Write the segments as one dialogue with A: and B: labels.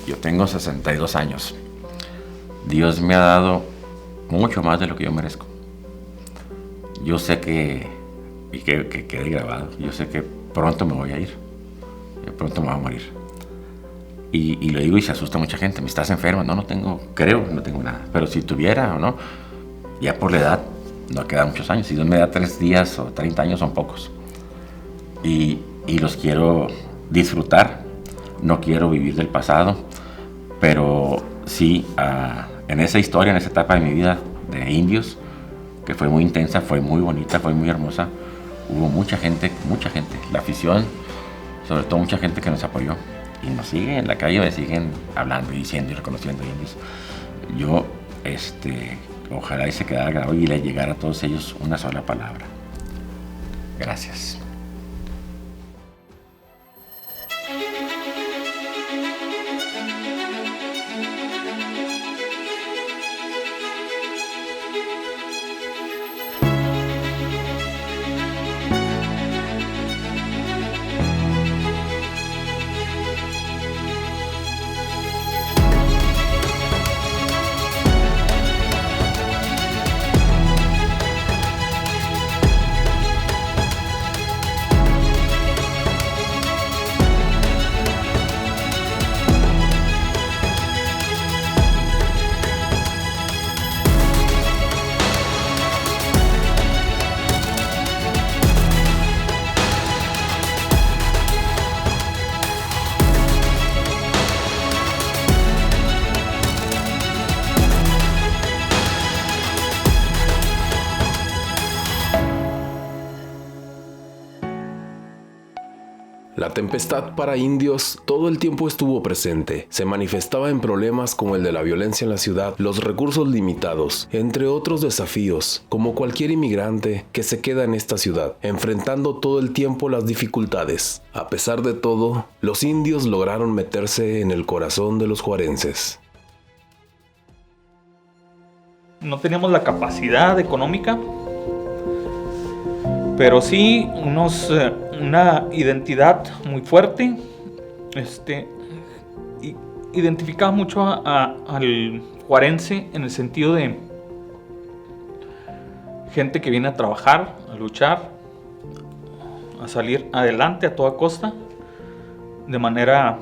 A: Yo tengo 62 años. Dios me ha dado mucho más de lo que yo merezco. Yo sé y que quede grabado, yo sé que pronto me voy a ir, que pronto me voy a morir. Y lo digo y se asusta mucha gente. ¿Me estás enfermo? No tengo, creo que no tengo nada. Pero si tuviera o no, ya por la edad, no queda muchos años. Si Dios me da 3 días o 30 años, son pocos. Y los quiero disfrutar. No quiero vivir del pasado. Pero sí, en esa historia, en esa etapa de mi vida de indios, que fue muy intensa, fue muy bonita, fue muy hermosa, hubo mucha gente, la afición, sobre todo mucha gente que nos apoyó. Y nos sigue en la calle, me siguen hablando y diciendo y reconociendo indios. Yo, ojalá y se quedara grabado y le llegara a todos ellos una sola palabra. Gracias.
B: La tempestad para indios todo el tiempo estuvo presente. Se manifestaba en problemas como el de la violencia en la ciudad, los recursos limitados, entre otros desafíos, como cualquier inmigrante que se queda en esta ciudad, enfrentando todo el tiempo las dificultades. A pesar de todo, los indios lograron meterse en el corazón de los juarenses.
C: No teníamos la capacidad económica, pero sí una identidad muy fuerte. Identificaba mucho al juarense en el sentido de gente que viene a trabajar, a luchar, a salir adelante a toda costa, de manera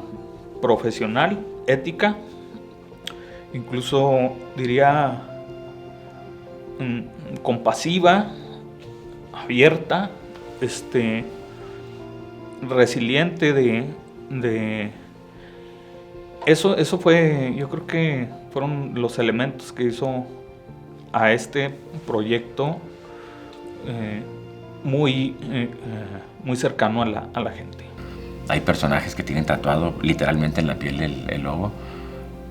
C: profesional, ética, incluso diría compasiva, abierta, resiliente de eso fue, yo creo que fueron los elementos que hizo a este proyecto muy cercano a la gente.
A: Hay personajes que tienen tatuado literalmente en la piel el logo,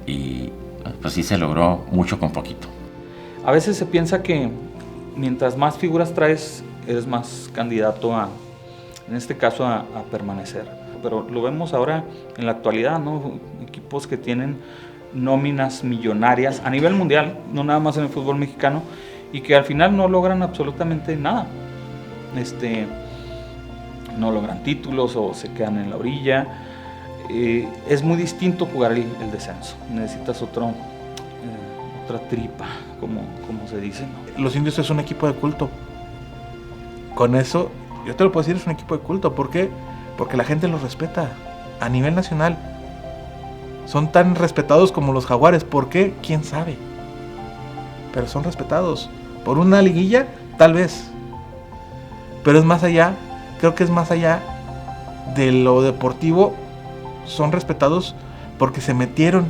A: y pues sí se logró mucho con poquito.
C: A veces se piensa que mientras más figuras traes, eres más candidato en este caso a permanecer. Pero lo vemos ahora en la actualidad, ¿no? Equipos que tienen nóminas millonarias a nivel mundial, no nada más en el fútbol mexicano, y que al final no logran absolutamente nada. No logran títulos o se quedan en la orilla. Es muy distinto jugar el descenso. Necesitas otra tripa, como se dice, ¿no?
D: Los indios es un equipo de culto. Con eso, yo te lo puedo decir, es un equipo de culto. ¿Por qué? Porque la gente los respeta a nivel nacional. Son tan respetados como los jaguares. ¿Por qué? ¿Quién sabe? Pero son respetados. Por una liguilla, tal vez. Pero es más allá, creo que es más allá de lo deportivo. Son respetados porque se metieron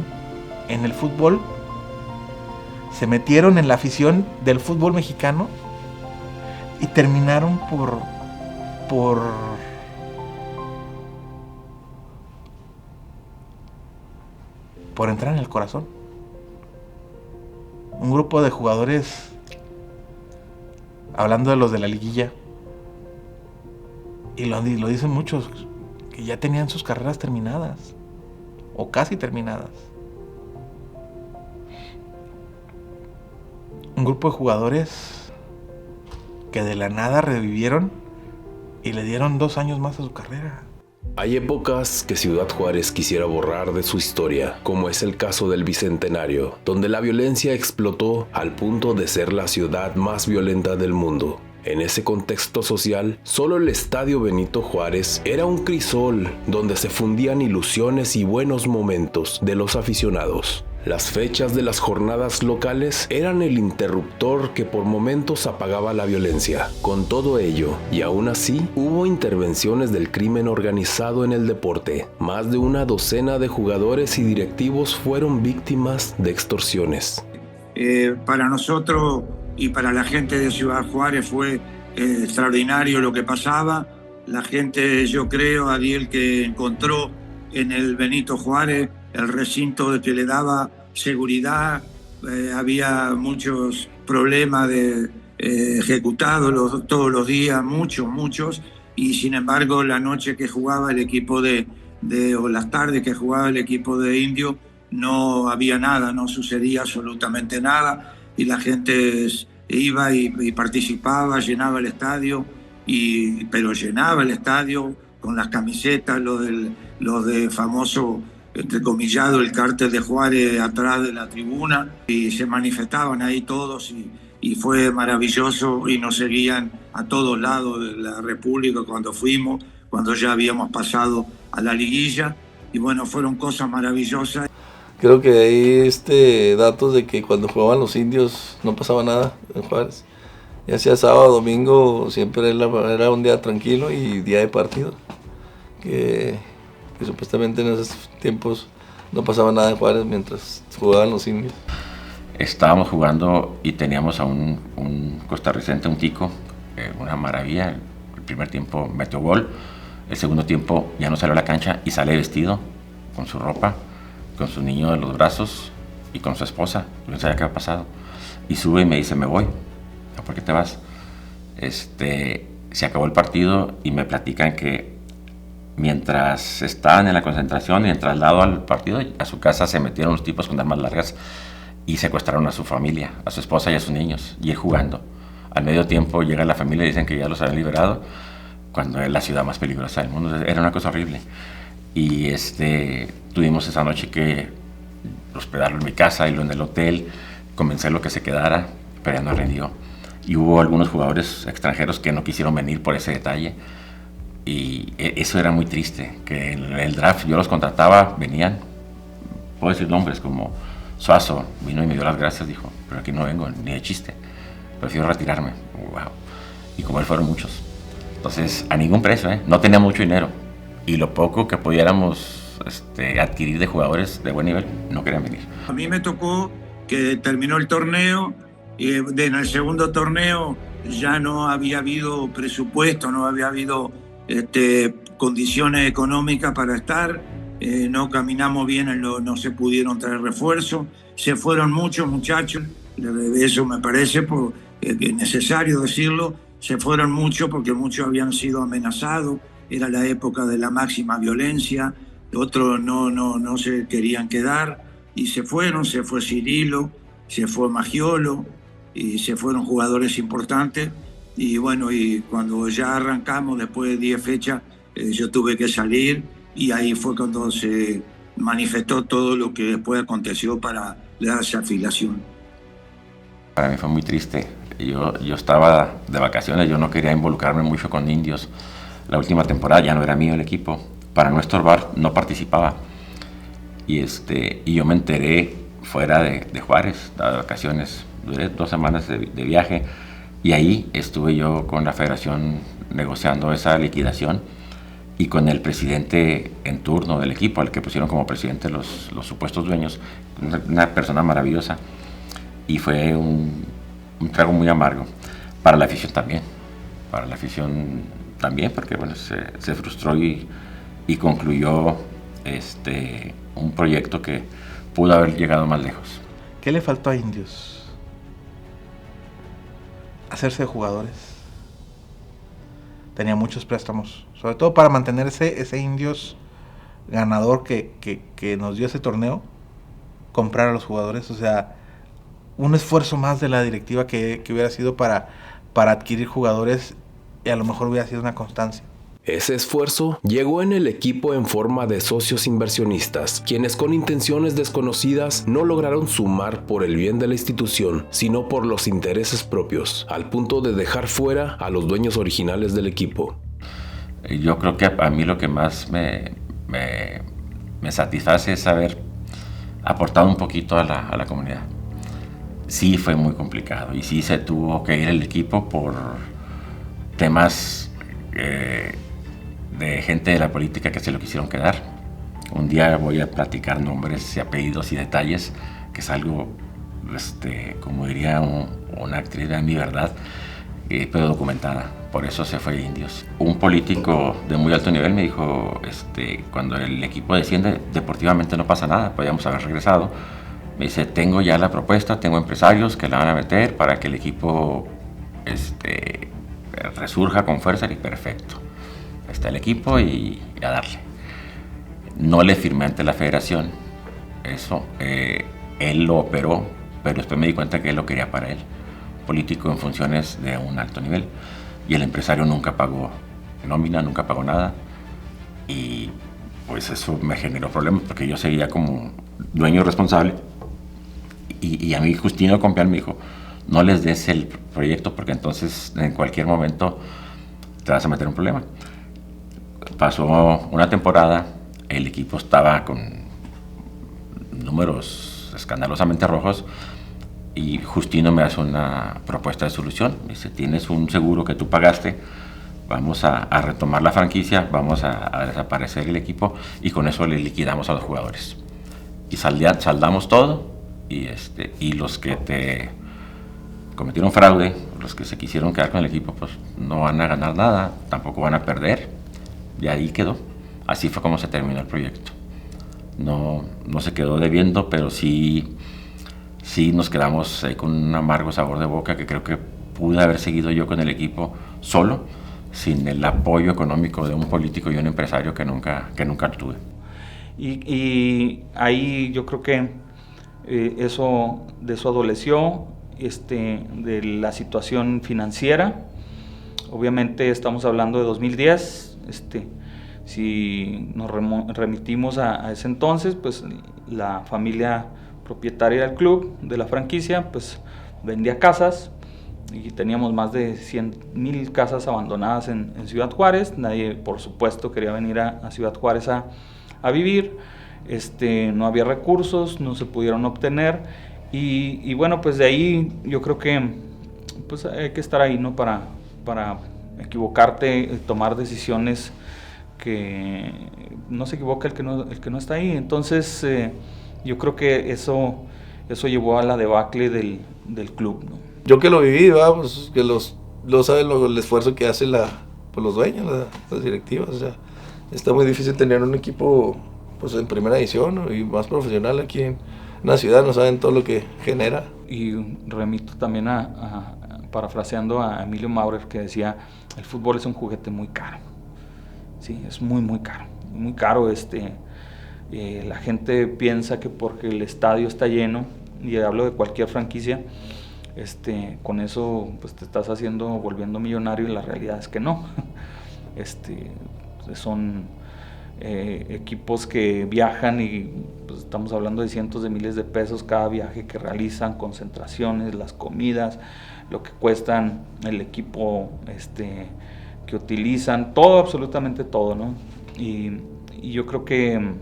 D: en el fútbol, se metieron en la afición del fútbol mexicano y terminaron por entrar en el corazón. Un grupo de jugadores, hablando de los de la liguilla, y lo dicen muchos, que ya tenían sus carreras terminadas o casi terminadas. Un grupo de jugadores que de la nada revivieron y le dieron 2 años más a su carrera.
B: Hay épocas que Ciudad Juárez quisiera borrar de su historia, como es el caso del Bicentenario, donde la violencia explotó al punto de ser la ciudad más violenta del mundo. En ese contexto social, solo el Estadio Benito Juárez era un crisol donde se fundían ilusiones y buenos momentos de los aficionados. Las fechas de las jornadas locales eran el interruptor que por momentos apagaba la violencia. Con todo ello, y aún así, hubo intervenciones del crimen organizado en el deporte. Más de una docena de jugadores y directivos fueron víctimas de extorsiones.
E: Para nosotros y para la gente de Ciudad Juárez fue extraordinario lo que pasaba. La gente, yo creo, Adiel, que encontró en el Benito Juárez el recinto que le daba seguridad. Había muchos problemas de ejecutados todos los días, muchos, y sin embargo la noche que jugaba el equipo o las tardes que jugaba el equipo de Indio, no había nada, no sucedía absolutamente nada, y la gente iba y participaba, llenaba el estadio, pero llenaba el estadio con las camisetas, los de famoso entrecomillado, el cártel de Juárez atrás de la tribuna, y se manifestaban ahí todos y fue maravilloso, y nos seguían a todos lados de la República cuando ya habíamos pasado a la liguilla, y bueno, fueron cosas maravillosas.
F: Creo que hay datos de que cuando jugaban los Indios no pasaba nada en Juárez. Ya sea sábado, domingo, siempre era un día tranquilo y día de partido. Que supuestamente en esos tiempos no pasaba nada en Juárez mientras jugaban los Indios.
A: Estábamos jugando y teníamos a un costarricense, un tico, una maravilla. El primer tiempo metió gol, el segundo tiempo ya no salió a la cancha y sale vestido con su ropa, con su niño en los brazos y con su esposa. Yo no sabía qué había pasado. Y sube y me dice, me voy. ¿Por qué te vas? Se acabó el partido y me platican que mientras estaban en la concentración y en traslado al partido, a su casa se metieron los tipos con armas largas y secuestraron a su familia, a su esposa y a sus niños, y él jugando. Al medio tiempo llega la familia y dicen que ya los habían liberado, cuando es la ciudad más peligrosa del mundo. Era una cosa horrible. Y tuvimos esa noche que hospedarlo en mi casa y lo en el hotel, convencerlo que se quedara, pero ya no rindió. Y hubo algunos jugadores extranjeros que no quisieron venir por ese detalle, y eso era muy triste, que en el draft yo los contrataba, venían, puedo decir nombres como Suazo, vino y me dio las gracias, dijo, pero aquí no vengo ni de chiste, prefiero retirarme. Wow. Y como él fueron muchos. Entonces, a ningún precio, no tenía mucho dinero, y lo poco que pudiéramos adquirir de jugadores de buen nivel, no querían venir.
E: A mí me tocó que terminó el torneo, y en el segundo torneo ya no había habido presupuesto, no había habido condiciones económicas para estar, no caminamos bien, no se pudieron traer refuerzos, se fueron muchos muchachos, eso me parece necesario decirlo, se fueron muchos porque muchos habían sido amenazados, era la época de la máxima violencia, otros no se querían quedar y se fueron, se fue Cirilo, se fue Magiolo y se fueron jugadores importantes. Y bueno, y cuando ya arrancamos, después de 10 fechas, yo tuve que salir, y ahí fue cuando se manifestó todo lo que después aconteció para la desafiliación.
A: Para mí fue muy triste. Yo estaba de vacaciones, yo no quería involucrarme mucho con Indios. La última temporada ya no era mío el equipo. Para no estorbar, no participaba. Y yo me enteré fuera de Juárez, de vacaciones. Duré 2 semanas de viaje. Y ahí estuve yo con la federación negociando esa liquidación, y con el presidente en turno del equipo, al que pusieron como presidente los supuestos dueños, una persona maravillosa, y fue un trago muy amargo para la afición también, porque bueno, se frustró y concluyó un proyecto que pudo haber llegado más lejos.
D: ¿Qué le faltó a Indios? Hacerse de jugadores. Tenía muchos préstamos, sobre todo para mantener ese Indios ganador que nos dio ese torneo, comprar a los jugadores. O sea, un esfuerzo más de la directiva que hubiera sido para adquirir jugadores, y a lo mejor hubiera sido una constancia.
B: Ese esfuerzo llegó en el equipo en forma de socios inversionistas, quienes con intenciones desconocidas no lograron sumar por el bien de la institución, sino por los intereses propios, al punto de dejar fuera a los dueños originales del equipo.
A: Yo creo que a mí lo que más me satisface es haber aportado un poquito a la comunidad. Sí fue muy complicado y sí se tuvo que ir el equipo por temas de gente de la política que se lo quisieron quedar. Un día voy a platicar nombres y apellidos y detalles, que es algo, como diría una actriz de mi verdad, pero documentada. Por eso se fue a Indios. Un político de muy alto nivel me dijo, cuando el equipo desciende, deportivamente no pasa nada, podíamos haber regresado. Me dice, tengo ya la propuesta, tengo empresarios que la van a meter para que el equipo resurja con fuerza. Y perfecto. Está el equipo y a darle. No le firmé ante la federación eso, él lo operó, pero después me di cuenta que él lo quería para él, político en funciones de un alto nivel, y el empresario nunca pagó nómina, nunca pagó nada, y pues eso me generó problemas porque yo seguía como dueño responsable, y a mí Justino Compeán me dijo, no les des el proyecto porque entonces en cualquier momento te vas a meter en un problema. Pasó una temporada, el equipo estaba con números escandalosamente rojos y Justino me hace una propuesta de solución. Me dice, tienes un seguro que tú pagaste, vamos a retomar la franquicia, vamos a desaparecer el equipo y con eso le liquidamos a los jugadores. Y saldamos todo y los que te cometieron fraude, los que se quisieron quedar con el equipo, pues no van a ganar nada, tampoco van a perder. Y ahí quedó. Así fue como se terminó el proyecto. No se quedó debiendo, pero sí nos quedamos con un amargo sabor de boca que creo que pude haber seguido yo con el equipo solo, sin el apoyo económico de un político y un empresario que nunca tuve.
C: Y ahí yo creo que de eso adoleció, de la situación financiera. Obviamente estamos hablando de 2010. Si nos remitimos a ese entonces, pues la familia propietaria del club, de la franquicia, pues vendía casas y teníamos más de 100,000 casas abandonadas en Ciudad Juárez. Nadie, por supuesto, quería venir a Ciudad Juárez a vivir. No había recursos, no se pudieron obtener y bueno, pues de ahí yo creo que pues hay que estar ahí, ¿no? Para equivocarte, tomar decisiones que no se equivoca el que no está ahí. Entonces yo creo que eso llevó a la debacle del club, ¿no?
F: Yo que lo viví, vamos, que lo saben el esfuerzo que hace los dueños, las directivas. O sea, está muy difícil tener un equipo pues en primera división, ¿no? Y más profesional aquí en la ciudad, no saben todo lo que genera. Y
C: remito también parafraseando a Emilio Maurer, que decía, el fútbol es un juguete muy caro. Sí, es muy, muy caro. Muy caro. La gente piensa que porque el estadio está lleno, y hablo de cualquier franquicia, con eso pues te estás volviendo millonario, y la realidad es que no. Son equipos que viajan y pues, estamos hablando de cientos de miles de pesos cada viaje que realizan, concentraciones, las comidas, lo que cuestan el equipo que utilizan, todo, absolutamente todo, ¿no? Y yo creo que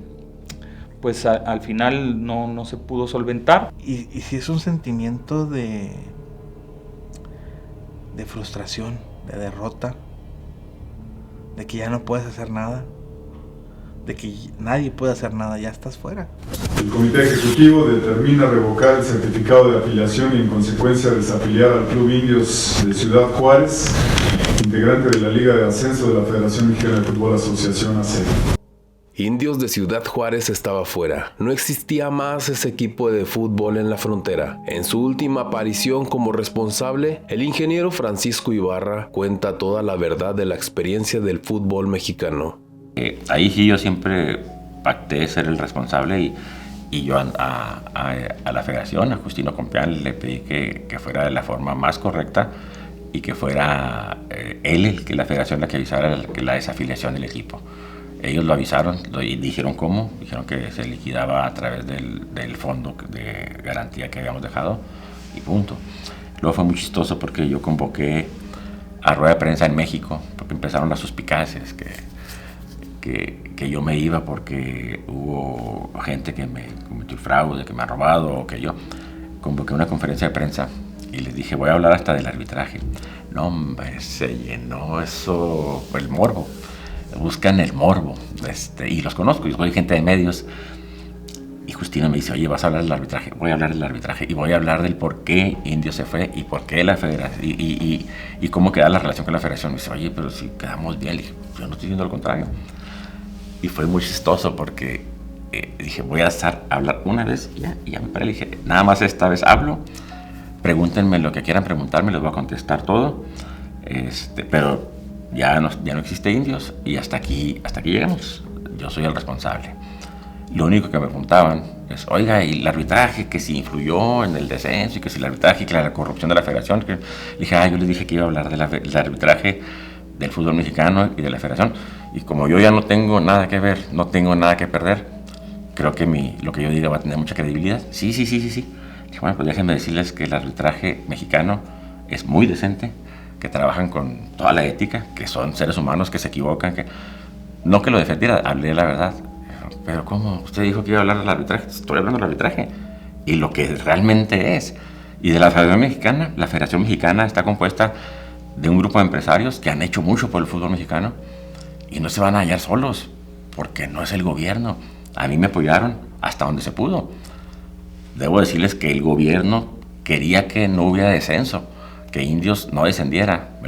C: pues al final no se pudo solventar.
D: Y si es un sentimiento de frustración, de derrota, de que ya no puedes hacer nada, de que nadie puede hacer nada, ya estás fuera.
G: El Comité Ejecutivo determina revocar el certificado de afiliación y en consecuencia desafiliar al Club Indios de Ciudad Juárez, integrante de la Liga de Ascenso de la Federación Mexicana de Fútbol Asociación AC.
B: Indios de Ciudad Juárez estaba fuera. No existía más ese equipo de fútbol en la frontera. En su última aparición como responsable, el ingeniero Francisco Ibarra cuenta toda la verdad de la experiencia del fútbol mexicano.
A: Ahí sí yo siempre pacté ser el responsable y yo a la federación, a Justino Compeán, le pedí que fuera de la forma más correcta y que fuera que la federación la que avisara la desafiliación del equipo. Ellos lo avisaron y dijeron cómo, dijeron que se liquidaba a través del fondo de garantía que habíamos dejado y punto. Luego fue muy chistoso porque yo convoqué a rueda de prensa en México, porque empezaron las suspicacias que yo me iba porque hubo gente que me cometió el fraude, que me ha robado, o que yo convoqué una conferencia de prensa y les dije, voy a hablar hasta del arbitraje. No, hombre, se llenó eso, el morbo. Buscan el morbo, y los conozco, yo soy gente de medios. Y Justino me dice, oye, vas a hablar del arbitraje. Voy a hablar del arbitraje y voy a hablar del por qué Indios se fue y por qué la federación y cómo queda la relación con la federación. Me dice, oye, pero si quedamos bien. Le dije, yo no estoy diciendo lo contrario. Y fue muy chistoso porque dije, voy a hablar una vez y ya me paré. Le dije, nada más esta vez hablo. Pregúntenme lo que quieran preguntarme, les voy a contestar todo. Pero ya no existe Indios y hasta aquí llegamos. Yo soy el responsable. Lo único que me preguntaban es, oiga, ¿y el arbitraje que si influyó en el descenso y que si el arbitraje y que la corrupción de la federación? Le dije, yo les dije que iba a hablar del arbitraje del fútbol mexicano y de la federación. Y como yo ya no tengo nada que ver, no tengo nada que perder, creo que lo que yo diga va a tener mucha credibilidad. Sí. Dije, bueno, pues déjenme decirles que el arbitraje mexicano es muy decente, que trabajan con toda la ética, que son seres humanos que se equivocan, no que lo defendiera, hablé la verdad. Pero ¿cómo? Usted dijo que iba a hablar del arbitraje. Estoy hablando del arbitraje y lo que realmente es. Y de la Federación Mexicana está compuesta de un grupo de empresarios que han hecho mucho por el fútbol mexicano y no se van a hallar solos porque no es el gobierno. A mí me apoyaron hasta donde se pudo. Debo decirles que el gobierno quería que no hubiera descenso, que Indios no descendiera. Me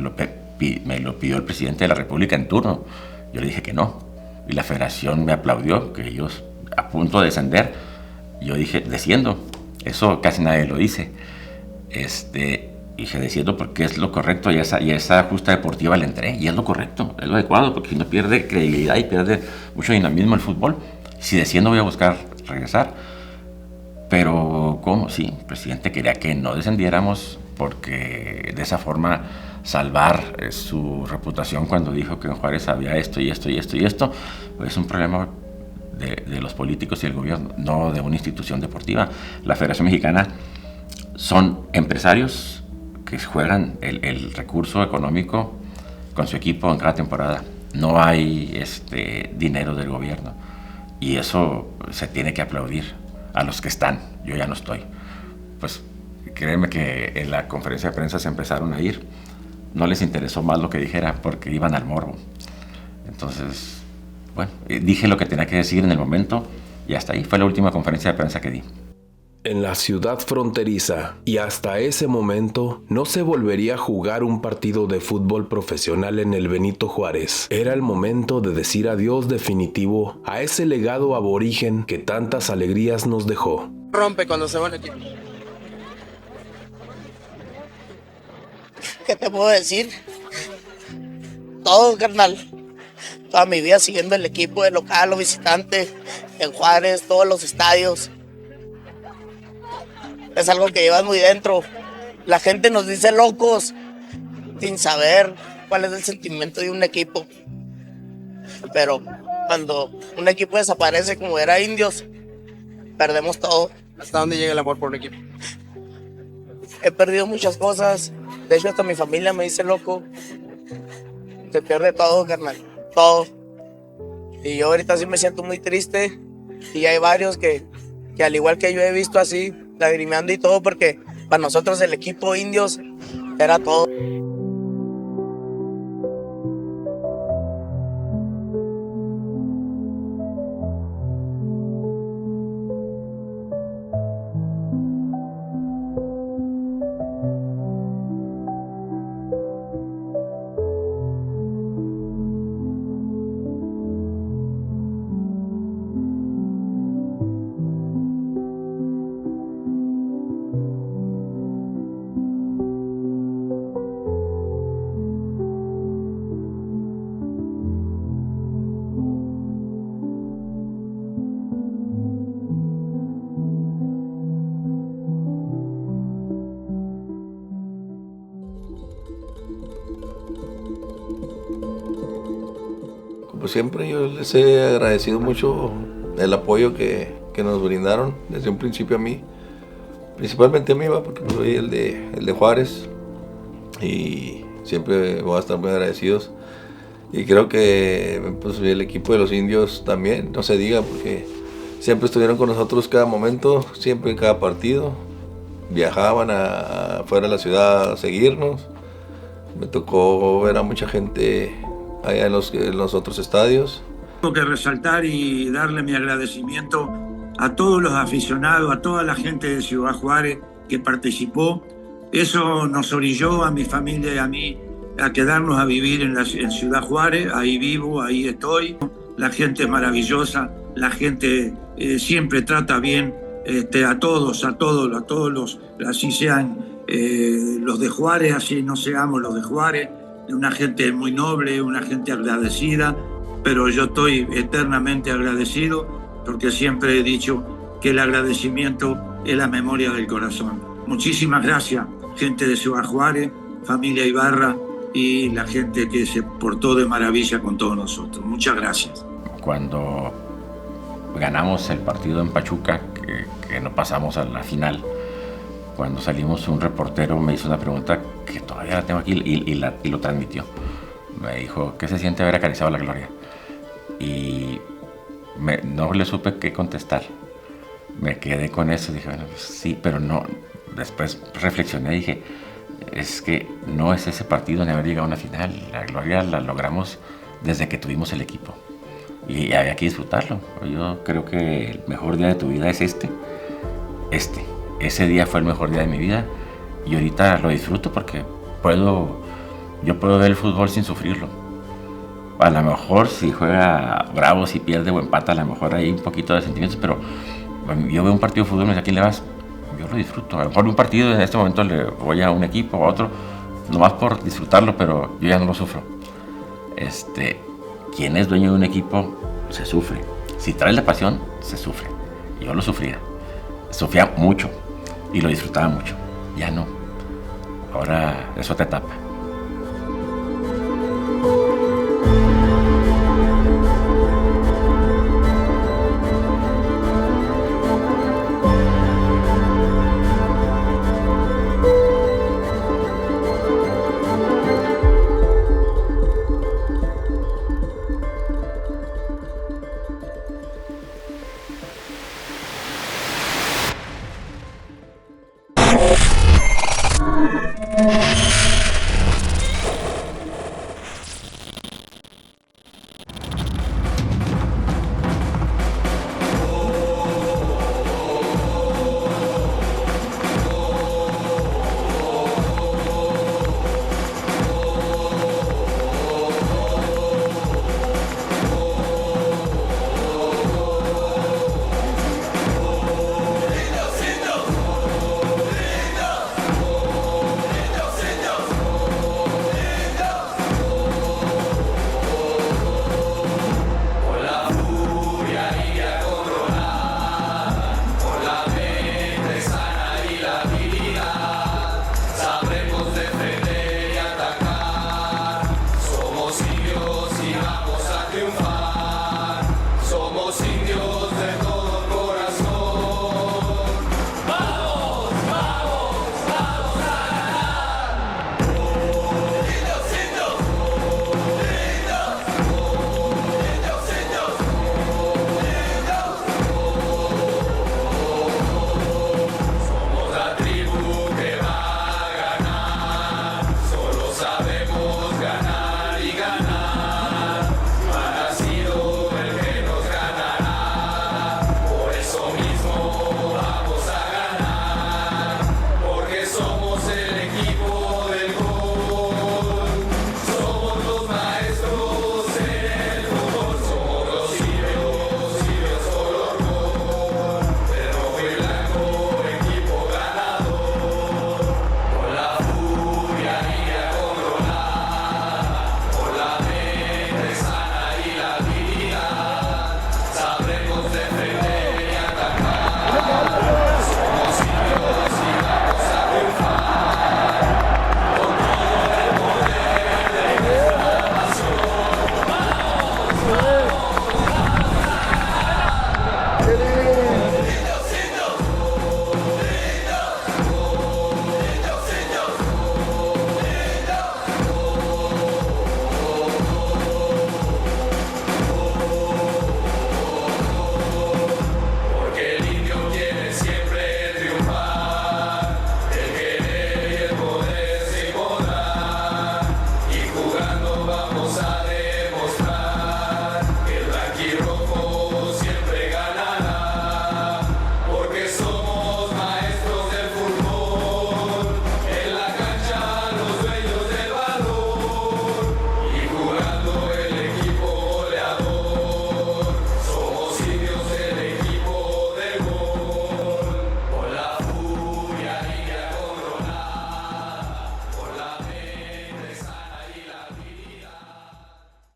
A: lo pidió el presidente de la República en turno. Yo le dije que no. Y la federación me aplaudió, que ellos a punto de descender. Yo dije, desciendo. Eso casi nadie lo dice. Dije, desciendo porque es lo correcto y esa justa deportiva le entré. Y es lo correcto, es lo adecuado, porque si no pierde credibilidad y pierde mucho dinamismo el fútbol. Si desciendo voy a buscar regresar. Pero, ¿cómo? Sí, el presidente quería que no descendiéramos porque de esa forma salvar su reputación cuando dijo que en Juárez había esto y esto y esto y esto, pues es un problema de los políticos y el gobierno, no de una institución deportiva. La Federación Mexicana son empresarios que juegan el recurso económico con su equipo en cada temporada. No hay dinero del gobierno y eso se tiene que aplaudir a los que están. Yo ya no estoy. Pues créeme que en la conferencia de prensa se empezaron a ir. No les interesó más lo que dijera porque iban al morbo. Entonces, bueno, dije lo que tenía que decir en el momento y hasta ahí. Fue la última conferencia de prensa que di.
B: En la ciudad fronteriza, y hasta ese momento, no se volvería a jugar un partido de fútbol profesional en el Benito Juárez. Era el momento de decir adiós definitivo a ese legado aborigen que tantas alegrías nos dejó.
H: Rompe cuando se va el equipo. ¿Qué te puedo decir? Todo, carnal. Toda mi vida siguiendo el equipo de local o visitante en Juárez, todos los estadios. Es algo que llevas muy dentro. La gente nos dice locos sin saber cuál es el sentimiento de un equipo. Pero cuando un equipo desaparece como era Indios, perdemos todo.
I: ¿Hasta dónde llega el amor por un equipo?
H: He perdido muchas cosas. De hecho, hasta mi familia me dice loco. Se pierde todo, carnal. Todo. Y yo ahorita sí me siento muy triste. Y hay varios que al igual que yo he visto así, lagrimeando y todo, porque para nosotros el equipo Indios era todo.
F: pues siempre yo les he agradecido mucho el apoyo que nos brindaron desde un principio a mí. Principalmente a mí, porque soy el de Juárez y siempre voy a estar muy agradecidos. Y creo que pues, el equipo de los Indios también, no se diga, porque siempre estuvieron con nosotros cada momento, siempre en cada partido. Viajaban afuera de la ciudad a seguirnos. Me tocó ver a mucha gente allá en los otros estadios.
E: Tengo que resaltar y darle mi agradecimiento a todos los aficionados, a toda la gente de Ciudad Juárez que participó. Eso nos orilló a mi familia y a mí a quedarnos a vivir en Ciudad Juárez. Ahí vivo, ahí estoy. La gente es maravillosa, la gente siempre trata bien a todos, así sean los de Juárez, así no seamos los de Juárez. Una gente muy noble, una gente agradecida, pero yo estoy eternamente agradecido porque siempre he dicho que el agradecimiento es la memoria del corazón. Muchísimas gracias, gente de Ciudad Juárez, familia Ibarra y la gente que se portó de maravilla con todos nosotros. Muchas gracias.
A: Cuando ganamos el partido en Pachuca, que no pasamos a la final, cuando salimos un reportero me hizo una pregunta que todavía la tengo aquí y lo transmitió. Me dijo, ¿qué se siente haber acariciado la gloria? Y no le supe qué contestar. Me quedé con eso, dije, bueno, pues sí, pero no. Después reflexioné y dije, es que no es ese partido ni haber llegado a una final. La gloria la logramos desde que tuvimos el equipo. Y había que disfrutarlo. Yo creo que el mejor día de tu vida es este. Ese día fue el mejor día de mi vida y ahorita lo disfruto porque yo puedo ver el fútbol sin sufrirlo. A lo mejor si juega bravo, si pierde o empata, a lo mejor hay un poquito de sentimientos, pero yo veo un partido de fútbol y me dice, ¿a quién le vas? Yo lo disfruto. A lo mejor un partido en este momento le voy a un equipo o a otro, nomás por disfrutarlo, pero yo ya no lo sufro. Quien es dueño de un equipo se sufre. Si trae la pasión, se sufre. Yo lo sufría. Sufría mucho y lo disfrutaba mucho. Ya no. Ahora es otra etapa.